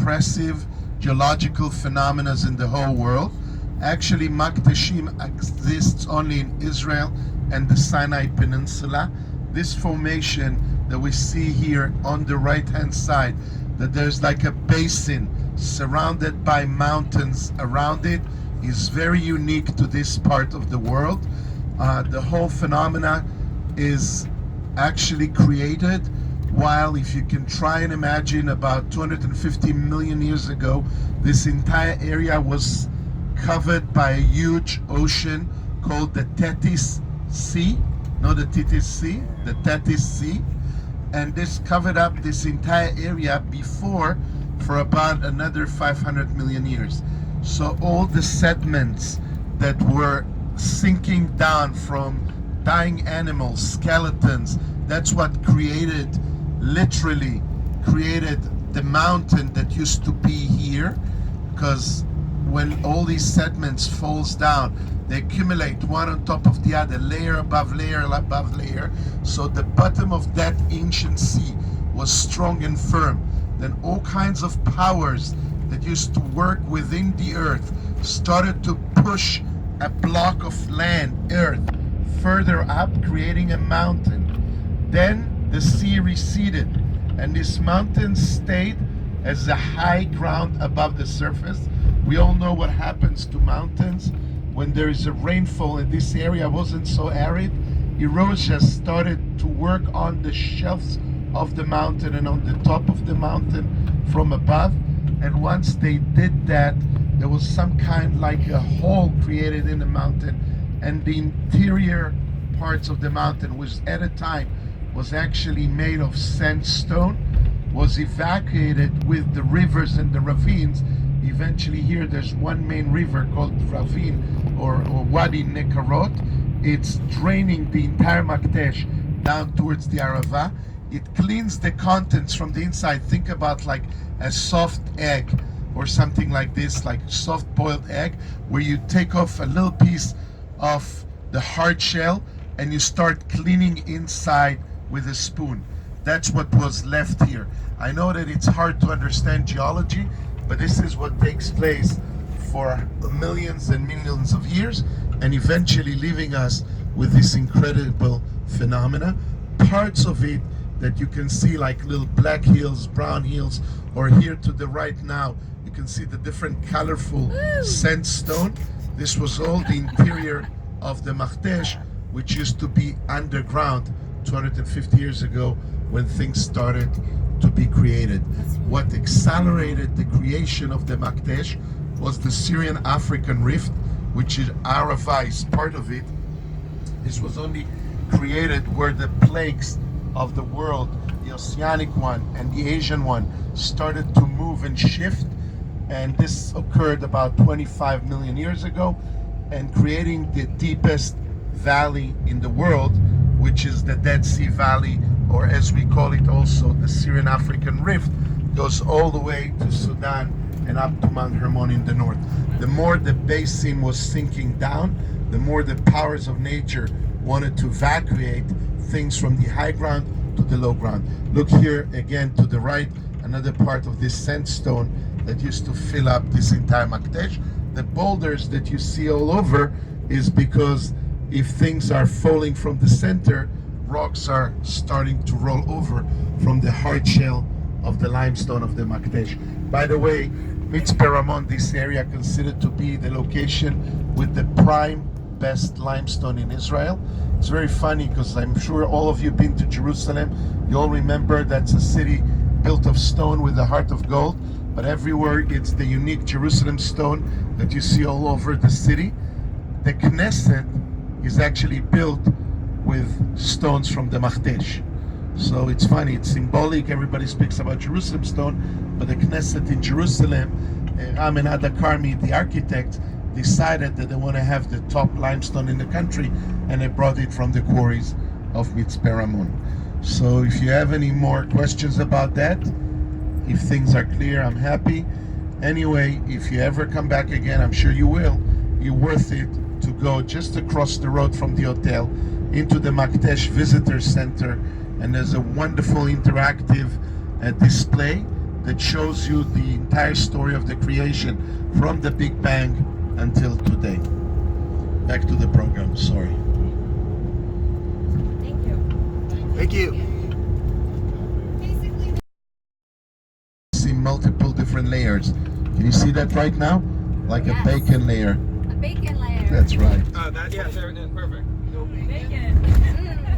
impressive geological phenomena in the whole world. Actually, Makhteshim exists only in Israel and the Sinai Peninsula. This formation that we see here on the right hand side, that there's like a basin surrounded by mountains around it, is very unique to this part of the world. The whole phenomena is actually created while, if you can try and imagine, about 250 million years ago, this entire area was covered by a huge ocean called the Tethys Sea, not the Tethys Sea, the Tethys Sea, and this covered up this entire area before for about another 500 million years. So all the sediments that were sinking down from dying animals, skeletons, that's what literally created the mountain that used to be here, because when all these sediments falls down, they accumulate one on top of the other, layer above layer above layer. So the bottom of that ancient sea was strong and firm. Then all kinds of powers that used to work within the earth started to push a block of land, earth, further up, creating a mountain. Then the sea receded, and this mountain stayed as a high ground above the surface. We all know what happens to mountains when there is a rainfall, and this area wasn't so arid. Erosion started to work on the shelves of the mountain and on the top of the mountain from above. And once they did that, there was some kind like a hole created in the mountain, and the interior parts of the mountain, which at a time was actually made of sandstone, was evacuated with the rivers and the ravines. Eventually here there's one main river called Ravine or Wadi Nekarot. It's draining the entire Makhtesh down towards the Arava. It cleans the contents from the inside. Think about like a soft egg or something like this, like soft boiled egg, where you take off a little piece of the hard shell and you start cleaning inside with a spoon. That's what was left here. I know that it's hard to understand geology, but this is what takes place for millions and millions of years, and eventually leaving us with this incredible phenomena. Parts of it that you can see, like little black hills, brown hills, or here to the right now, you can see the different colorful sandstone. This was all the interior of the Makhtesh, which used to be underground 250 years ago when things started to be created. What accelerated the creation of the Makhtesh was the Syrian-African rift, which is Arava is part of it. This was only created where the plagues of the world, the oceanic one and the Asian one, started to move and shift, and this occurred about 25 million years ago, and creating the deepest valley in the world, which is the Dead Sea Valley, or as we call it also, the Syrian-African Rift, goes all the way to Sudan and up to Mount Hermon in the north. The more the basin was sinking down, the more the powers of nature wanted to evacuate things from the high ground to the low ground. Look here again to the right, another part of this sandstone that used to fill up this entire Makhtesh. The boulders that you see all over is because if things are falling from the center, rocks are starting to roll over from the hard shell of the limestone of the Makhtesh. By the way, Makhtesh Ramon, this area considered to be the location with the prime best limestone in Israel. It's very funny because I'm sure all of you have been to Jerusalem. You all remember that's a city built of stone with a heart of gold, but everywhere it's the unique Jerusalem stone that you see all over the city. The Knesset is actually built with stones from the Makhtesh. So it's funny, it's symbolic. Everybody speaks about Jerusalem stone, but the Knesset in Jerusalem, Amenad Karmi, the architect, decided that they want to have the top limestone in the country, and they brought it from the quarries of Makhtesh Ramon. So if you have any more questions about that, if things are clear, I'm happy. Anyway, if you ever come back again, I'm sure you will, you're worth it to go just across the road from the hotel into the Makhtesh Visitor Center, and there's a wonderful interactive display that shows you the entire story of the creation from the Big Bang until today. Back to the program, sorry. Thank you. Thank you. Basically, See multiple different layers. Can you see that right now? Like Yes. a bacon layer. a bacon layer. That's right. That, yeah, there, perfect. Bacon.